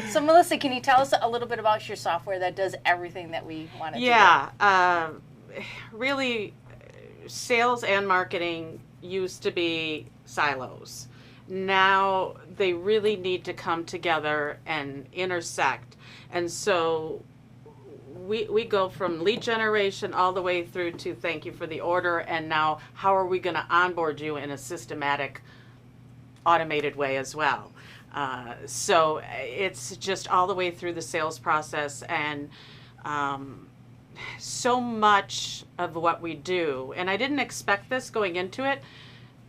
So Melissa, can you tell us a little bit about your software that does everything that we want it to do? Yeah, really, sales and marketing used to be silos. Now they really need to come together and intersect. And so we go from lead generation all the way through to thank you for the order, and now how are we going to onboard you in a systematic, automated way as well. So it's just all the way through the sales process, and so much of what we do, and I didn't expect this going into it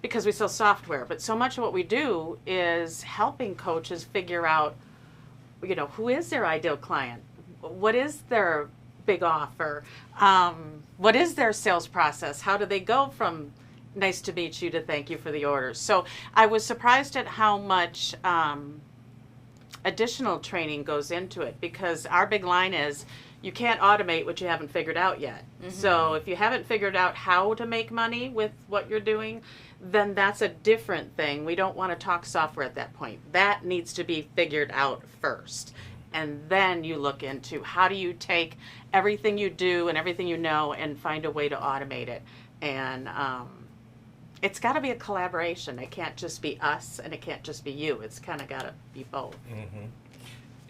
because we sell software, but so much of what we do is helping coaches figure out, who is their ideal client? What is their big offer? What is their sales process? How do they go from nice to meet you to thank you for the orders? So I was surprised at how much additional training goes into it, because our big line is you can't automate what you haven't figured out yet. Mm-hmm. So if you haven't figured out how to make money with what you're doing, then that's a different thing. We don't want to talk software at that point. That needs to be figured out first. And then you look into how do you take everything you do and everything you know and find a way to automate it. And it's got to be a collaboration. It can't just be us and it can't just be you. It's kind of got to be both. Mm-hmm.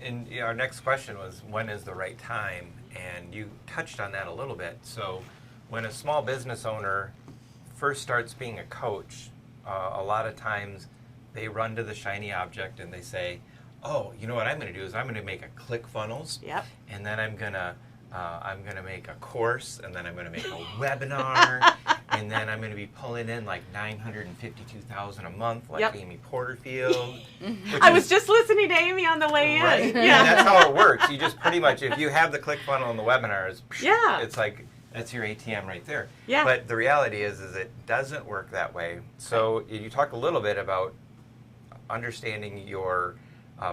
And our next question was, when is the right time? And you touched on that a little bit. So when a small business owner first starts being a coach, a lot of times they run to the shiny object and they say, oh, you know what I'm going to do is I'm going to make a ClickFunnels. Yep. And then I'm going to make a course, and then I'm going to make a webinar, and then I'm going to be pulling in like $952,000 a month, like Amy Porterfield. I was just listening to Amy on the way in. Right? Yeah, that's how it works. You just pretty much, if you have the ClickFunnels and the webinars, it's like that's your ATM right there. Yeah. But the reality is it doesn't work that way. So you talked a little bit about understanding your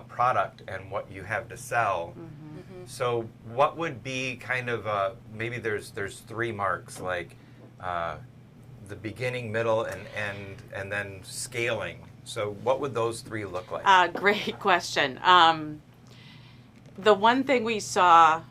product and what you have to sell. Mm-hmm. Mm-hmm. So what would be kind of maybe there's three marks, like the beginning, middle, and then scaling. So what would those three look like? Great question. The one thing we saw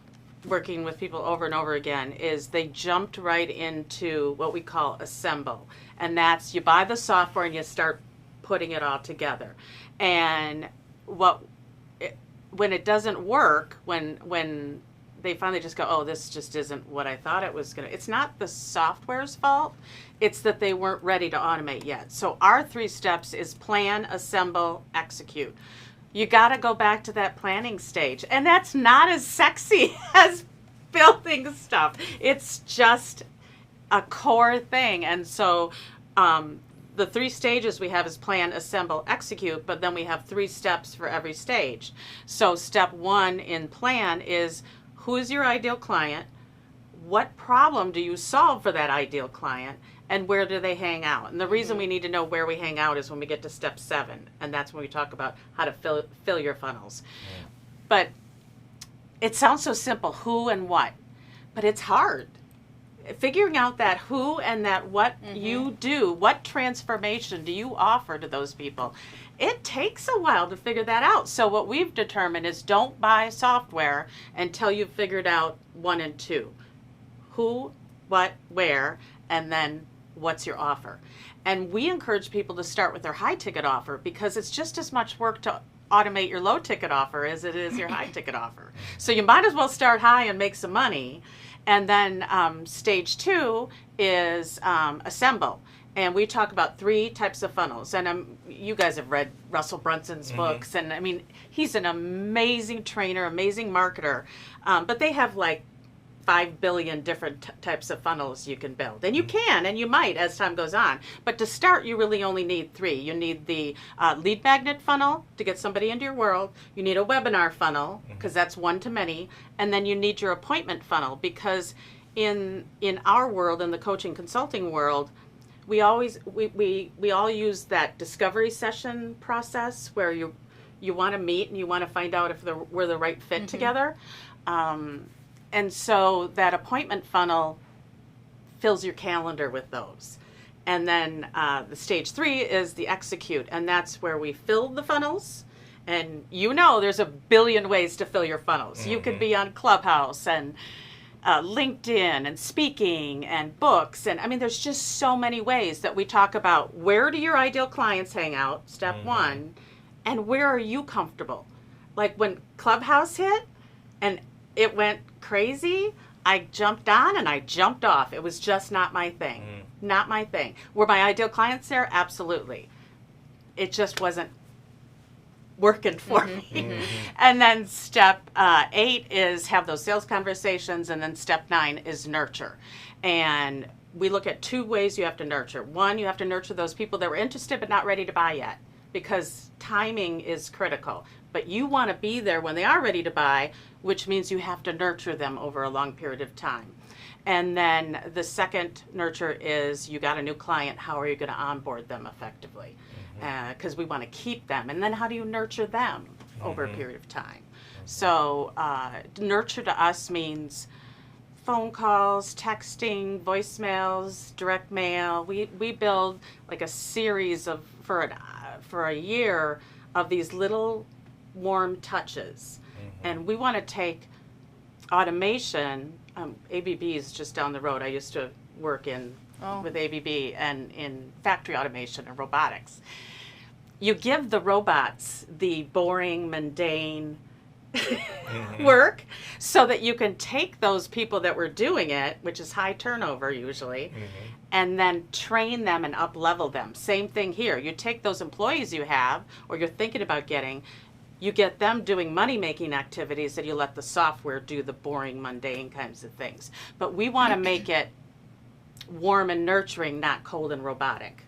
working with people over and over again is they jumped right into what we call assemble. And that's you buy the software and you start putting it all together. And when it doesn't work, when they finally just go, oh, this just isn't what I thought it was going to, it's not the software's fault, it's that they weren't ready to automate yet. So our 3 steps is plan, assemble, execute. You got to go back to that planning stage. And that's not as sexy as building stuff. It's just a core thing. And so the 3 stages we have is plan, assemble, execute, but then we have 3 steps for every stage. So step 1 in plan is, who is your ideal client? What problem do you solve for that ideal client? And where do they hang out? And the reason we need to know where we hang out is when we get to step 7. And that's when we talk about how to fill your funnels. Yeah. But it sounds so simple, who and what, but it's hard. Figuring out that who and that what you do, what transformation do you offer to those people, it takes a while to figure that out. So what we've determined is don't buy software until you've figured out 1 and 2. Who, what, where, and then what's your offer. And we encourage people to start with their high ticket offer, because it's just as much work to automate your low ticket offer as it is your high ticket offer. So you might as well start high and make some money. And then stage 2 is assemble. And we talk about 3 types of funnels. And you guys have read Russell Brunson's books. And I mean, he's an amazing trainer, amazing marketer. But they have like 5 billion different types of funnels you can build. And you can, and you might as time goes on. But to start, you really only need 3. You need the lead magnet funnel to get somebody into your world. You need a webinar funnel, because that's one to many. And then you need your appointment funnel, because in our world, in the coaching consulting world, we all use that discovery session process where you want to meet and you want to find out if we're the right fit together. And so that appointment funnel fills your calendar with those. And then the stage 3 is the execute. And that's where we fill the funnels And there's a billion ways to fill your funnels. You could be on Clubhouse and LinkedIn and speaking and books. And I mean, there's just so many ways that we talk about where do your ideal clients hang out, step one, and where are you comfortable? Like when Clubhouse hit and it went crazy, I jumped on and I jumped off. It was just not my thing. Not my thing. Were my ideal clients there? Absolutely. It just wasn't working for me. And then step 8 is have those sales conversations, and then step 9 is nurture. And we look at 2 ways you have to nurture. One, you have to nurture those people that were interested but not ready to buy yet, because timing is critical. But you want to be there when they are ready to buy, which means you have to nurture them over a long period of time. And then the second nurture is you got a new client, how are you going to onboard them effectively? Because we want to keep them. And then how do you nurture them over a period of time? So nurture to us means phone calls, texting, voicemails, direct mail. We build like a series of, for a year, of these little warm touches. And we want to take automation. ABB is just down the road. I used to work with ABB and in factory automation and robotics. You give the robots the boring, mundane work so that you can take those people that were doing it, which is high turnover usually, and then train them and up-level them. Same thing here. You take those employees you have or you're thinking about getting, you get them doing money-making activities, and you let the software do the boring, mundane kinds of things. But we want to make it warm and nurturing, not cold and robotic.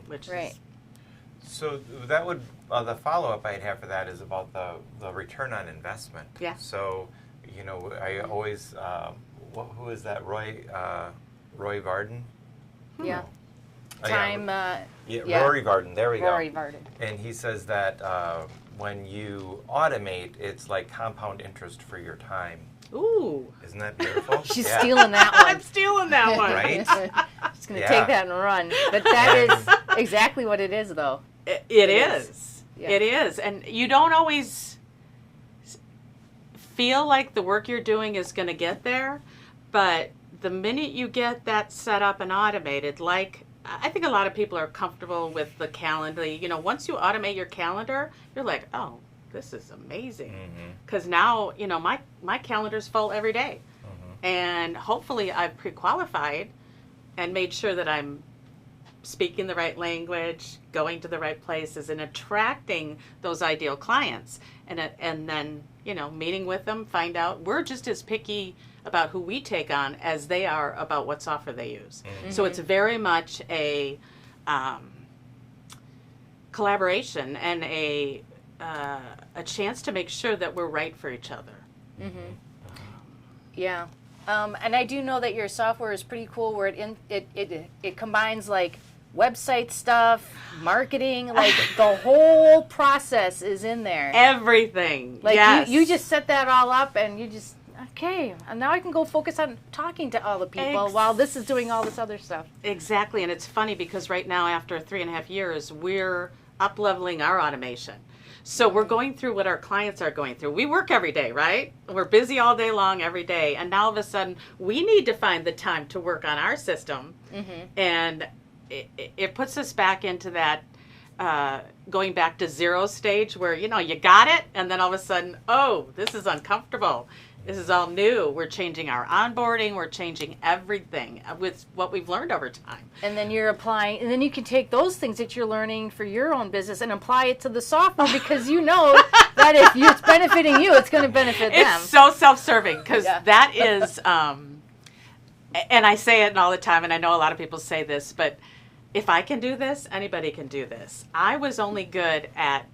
Which is... So that would, the follow-up I'd have for that is about the return on investment. Yeah. So, I always, who is that, Roy Varden? Yeah. Rory Varden, there we go. Rory Varden. And he says that when you automate, it's like compound interest for your time. Ooh. Isn't that beautiful? She's stealing that one. I'm stealing that one. Right? She's going to take that and run. But that is exactly what it is, though. It is. Yeah. It is. And you don't always feel like the work you're doing is going to get there, but the minute you get that set up and automated, like I think a lot of people are comfortable with the calendar. Once you automate your calendar, you're like, oh, this is amazing. Because now, my calendar's full every day. And hopefully I've pre-qualified and made sure that I'm speaking the right language, going to the right places, and attracting those ideal clients. And then, meeting with them, find out we're just as picky about who we take on as they are about what software they use. So it's very much a collaboration and a chance to make sure that we're right for each other. Yeah. And I do know that your software is pretty cool, where it combines like website stuff, marketing, like the whole process is in there. Everything. Like yes. you just set that all up, and you just, okay, and now I can go focus on talking to all the people while this is doing all this other stuff. Exactly. And it's funny because right now, after 3.5 years, we're up-leveling our automation. So we're going through what our clients are going through. We work every day, right? We're busy all day long every day. And now all of a sudden, we need to find the time to work on our system. And it puts us back into that going back to zero stage where, you got it. And then all of a sudden, oh, this is uncomfortable. This is all new. We're changing our onboarding. We're changing everything with what we've learned over time. And then you're applying, and then you can take those things that you're learning for your own business and apply it to the software, because you know that if it's benefiting you, it's going to benefit them. It's so self-serving, because that is, and I say it all the time, and I know a lot of people say this, but if I can do this, anybody can do this. I was only good at,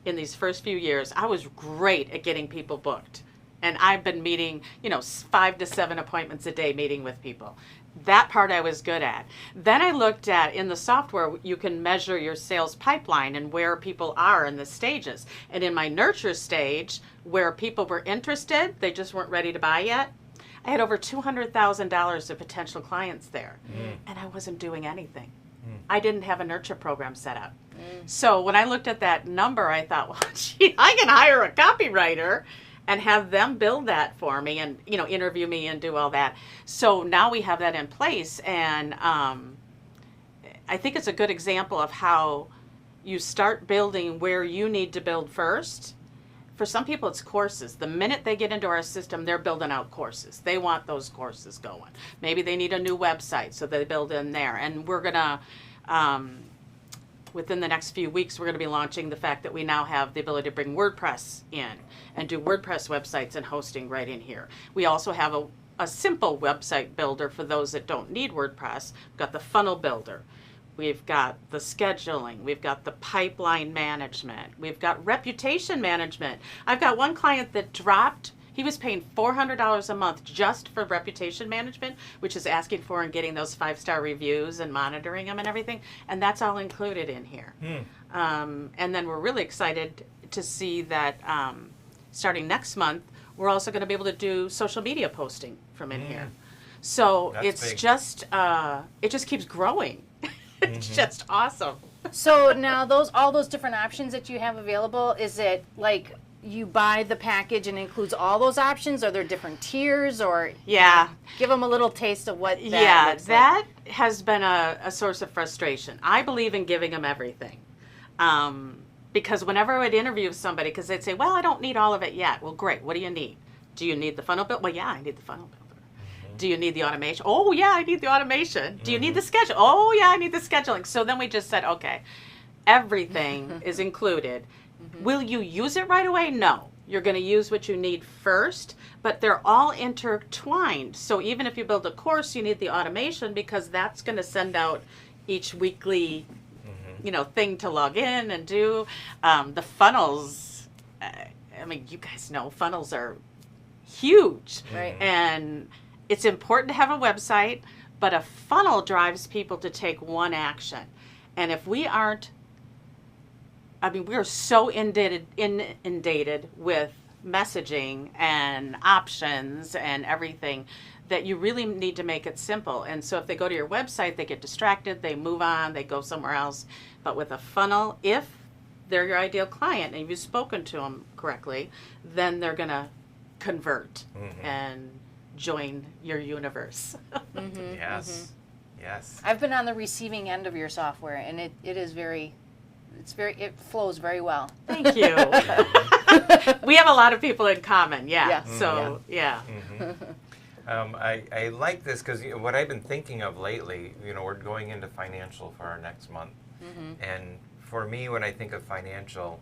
in these first few years, I was great at getting people booked. And I've been meeting, 5 to 7 appointments a day meeting with people. That part I was good at. Then I looked at, in the software, you can measure your sales pipeline and where people are in the stages. And in my nurture stage, where people were interested, they just weren't ready to buy yet, I had over $200,000 of potential clients there. And I wasn't doing anything. I didn't have a nurture program set up. So when I looked at that number, I thought, well, gee, I can hire a copywriter and have them build that for me and, interview me and do all that. So now we have that in place. And I think it's a good example of how you start building where you need to build first. For some people, it's courses. The minute they get into our system, they're building out courses. They want those courses going. Maybe they need a new website, so they build in there. And we're going to, within the next few weeks, we're going to be launching the fact that we now have the ability to bring WordPress in and do WordPress websites and hosting right in here. We also have a simple website builder for those that don't need WordPress. We've got the funnel builder. We've got the scheduling. We've got the pipeline management. We've got reputation management. I've got one client that dropped. He was paying $400 a month just for reputation management, which is asking for and getting those 5-star reviews and monitoring them and everything. And that's all included in here. And then we're really excited to see that starting next month, we're also going to be able to do social media posting from in here. So it's big. It just keeps growing. It's just awesome. So now all those different options that you have available, is it like you buy the package and includes all those options? Are there different tiers, or give them a little taste of what that looks that like? Has been a source of frustration. I believe in giving them everything. Because whenever I would interview somebody, because they'd say, well, I don't need all of it yet. Well, great. What do you need? Do you need the funnel build? Well, yeah, I need the funnel builder. Do you need the automation? Oh, yeah, I need the automation. Do you need the schedule? Oh, yeah, I need the scheduling. So then we just said, okay, everything is included. Will you use it right away? No. You're going to use what you need first, but they're all intertwined. So even if you build a course, you need the automation because that's going to send out each weekly, thing to log in and do. The funnels, I mean, you guys know funnels are huge. Right. And it's important to have a website, but a funnel drives people to take one action. And if we aren't, we are so inundated with messaging and options and everything that you really need to make it simple. And so if they go to your website, they get distracted, they move on, they go somewhere else. But with a funnel, if they're your ideal client and you've spoken to them correctly, then they're going to convert and join your universe. Yes. Yes. I've been on the receiving end of your software, and it flows very well. Thank you. We have a lot of people in common. Yeah. So, I like this because what I've been thinking of lately, we're going into financial for our next month. And for me, when I think of financial,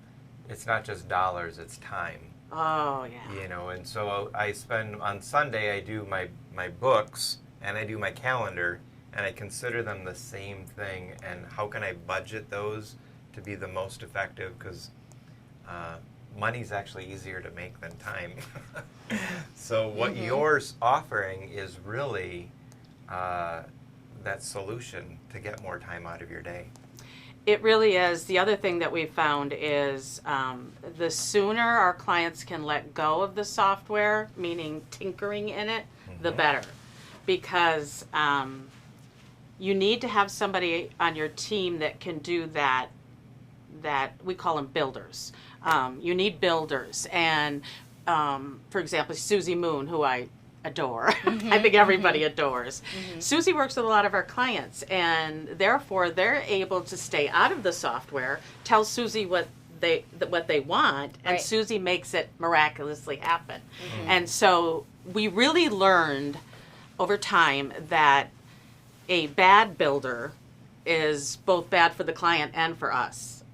it's not just dollars, it's time. Oh, yeah. And so I spend, on Sunday, I do my books and I do my calendar, and I consider them the same thing. And how can I budget those to be the most effective? Because money's actually easier to make than time. So what you're offering is really that solution to get more time out of your day. It really is. The other thing that we've found is the sooner our clients can let go of the software, meaning tinkering in it, the better. Because you need to have somebody on your team that can do that we call them builders. You need builders. And for example, Susie Moon, who I adore. I think everybody adores. Susie works with a lot of our clients, and therefore they're able to stay out of the software, tell Susie what they want, and Susie makes it miraculously happen. And so we really learned over time that a bad builder is both bad for the client and for us,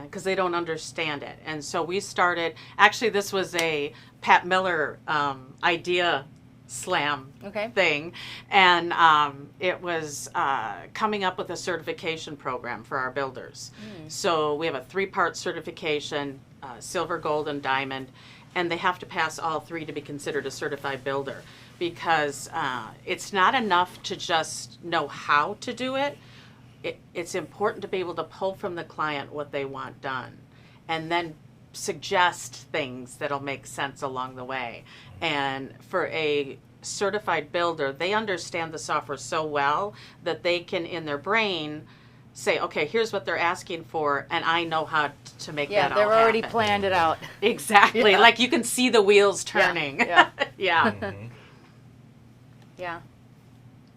because they don't understand it. And so we started, actually this was a Pat Miller idea slam thing, and it was coming up with a certification program for our builders. So we have a 3-part certification, silver, gold, and diamond, and they have to pass all 3 to be considered a certified builder, because it's not enough to just know how to do it. It's important to be able to pull from the client what they want done, and then suggest things that'll make sense along the way. And for a certified builder, they understand the software so well that they can, in their brain, say, okay, here's what they're asking for, and I know how to make that all they're already happen. planned it out. Exactly. Yeah. Like you can see the wheels turning. Yeah. Yeah. Yeah.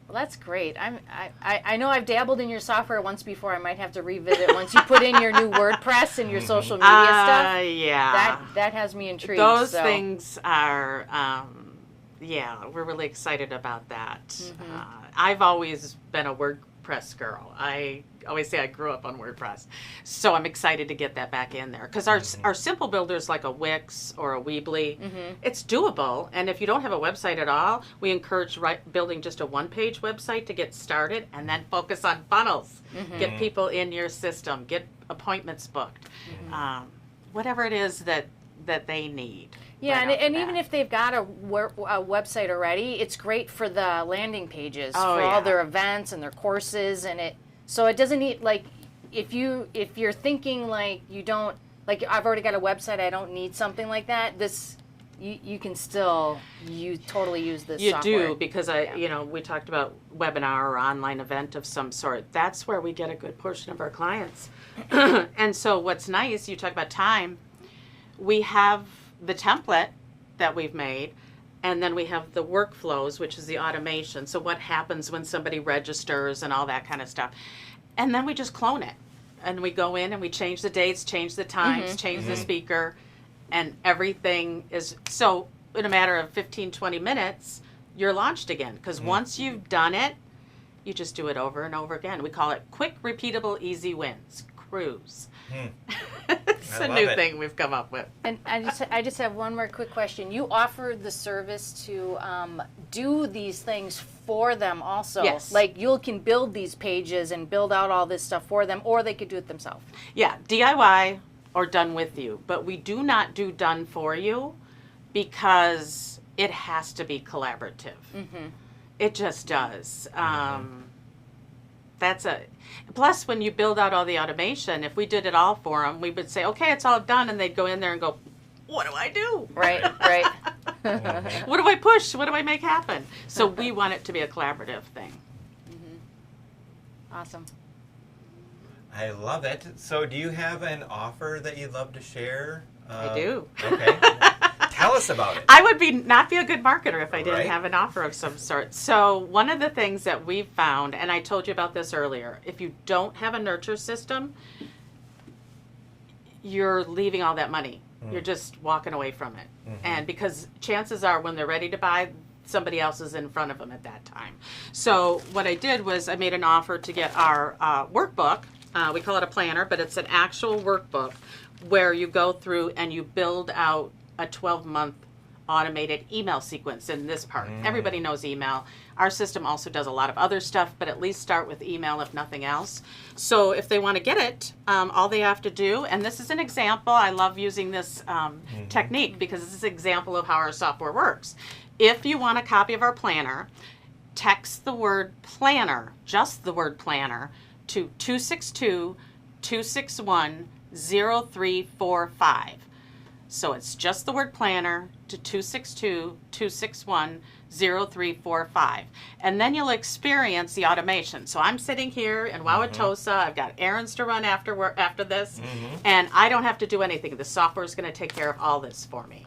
Well, that's great. I know I've dabbled in your software once before. I might have to revisit once you put in your new WordPress and your social media stuff. Yeah. That has me intrigued. Those things are, we're really excited about that. I've always been a WordPress girl. I always say I grew up on WordPress. So I'm excited to get that back in there. Because our simple builders like a Wix or a Weebly, it's doable. And if you don't have a website at all, we encourage building just a one-page website to get started and then focus on funnels. Get people in your system. Get appointments booked. Whatever it is that they need. Yeah, and even if they've got a website already, it's great for the landing pages for all their events and their courses, and so it doesn't need, like, if you're thinking like you don't, like, I've already got a website, I don't need something like that. You can still totally use this software. You do, because we talked about webinar or online event of some sort. That's where we get a good portion of our clients. And so what's nice, you talk about time, we have the template that we've made, and then we have the workflows, which is the automation. So what happens when somebody registers and all that kind of stuff. And then we just clone it. And we go in and we change the dates, change the times, change the speaker, and everything is, so in a matter of 15, 20 minutes, you're launched again. Because once you've done it, you just do it over and over again. We call it quick, repeatable, easy wins. Cruise. It's a new thing we've come up with. And I just have one more quick question. You offer the service to do these things for them also. Yes. Like you can build these pages and build out all this stuff for them, or they could do it themselves. Yeah, DIY or done with you. But we do not do done for you because it has to be collaborative. It just does. Plus when you build out all the automation, if we did it all for them, we would say, okay, it's all done, and they'd go in there and go, what do I do? Right. What do I push? What do I make happen? So we want it to be a collaborative thing. Awesome. I love it. So do you have an offer that you'd love to share? I do. Okay. Tell us about it. I would not be a good marketer if I didn't have an offer of some sort. So one of the things that we've found, and I told you about this earlier, if you don't have a nurture system, you're leaving all that money. You're just walking away from it. And because chances are when they're ready to buy, somebody else is in front of them at that time. So what I did was I made an offer to get our workbook. We call it a planner, but it's an actual workbook where you go through and you build out a 12-month automated email sequence in this part. Everybody knows email. Our system also does a lot of other stuff, but at least start with email if nothing else. So if they want to get it, all they have to do, and this is an example, I love using this technique because this is an example of how our software works. If you want a copy of our planner, text the word planner, just the word planner, to 262-261-0345. So it's just the word planner to 262-261-0345. And then you'll experience the automation. So I'm sitting here in Wauwatosa. I've got errands to run after this. And I don't have to do anything. The software is going to take care of all this for me.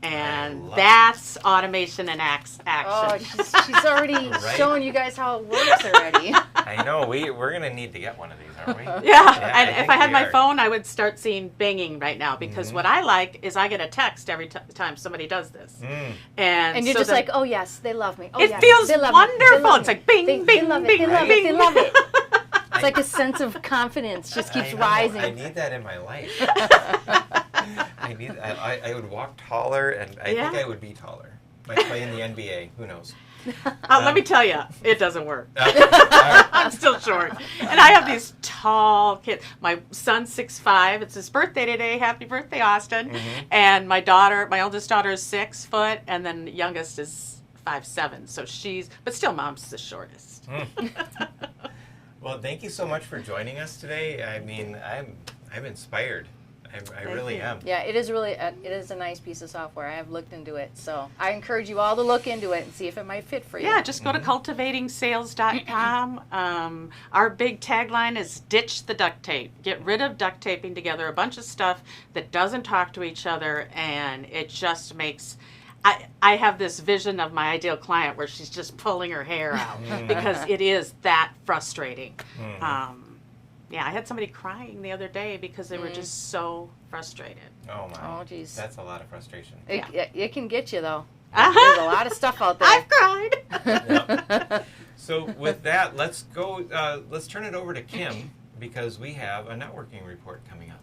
And that's automation in action. Oh, she's already showing you guys how it works already. I know. We're going to need to get one of these, aren't we? Yeah. And if I had my phone, I would start seeing binging right now because what I like is I get a text every time somebody does this. And you're so just like, oh, yes, they love me. Oh, it yes, feels they love wonderful. Me. It's like bing, bing, they love bing, it. They love bing. it. They love it. It's like a sense of confidence just keeps rising. I need that in my life. I would walk taller, and I think I would be taller. Might play in the NBA. Who knows? Let me tell you, it doesn't work. I'm still short. And I have these tall kids. My son's 6'5". It's his birthday today. Happy birthday, Austin. And my oldest daughter is 6 foot, and then the youngest is 5'7". So but still mom's the shortest. Well, thank you so much for joining us today. I mean, I'm inspired. I really am. Yeah, it is really it is a nice piece of software. I have looked into it, so I encourage you all to look into it and see if it might fit for you. Yeah, just go to cultivatingsales.com. Our big tagline is ditch the duct tape. Get rid of duct taping together a bunch of stuff that doesn't talk to each other, and it just makes... I have this vision of my ideal client where she's just pulling her hair out because it is that frustrating. Yeah, I had somebody crying the other day because they were just so frustrated. Oh, my. Oh, geez. That's a lot of frustration. It can get you, though. There's a lot of stuff out there. I've cried. Yep. So with that, let's turn it over to Kim because we have a networking report coming up.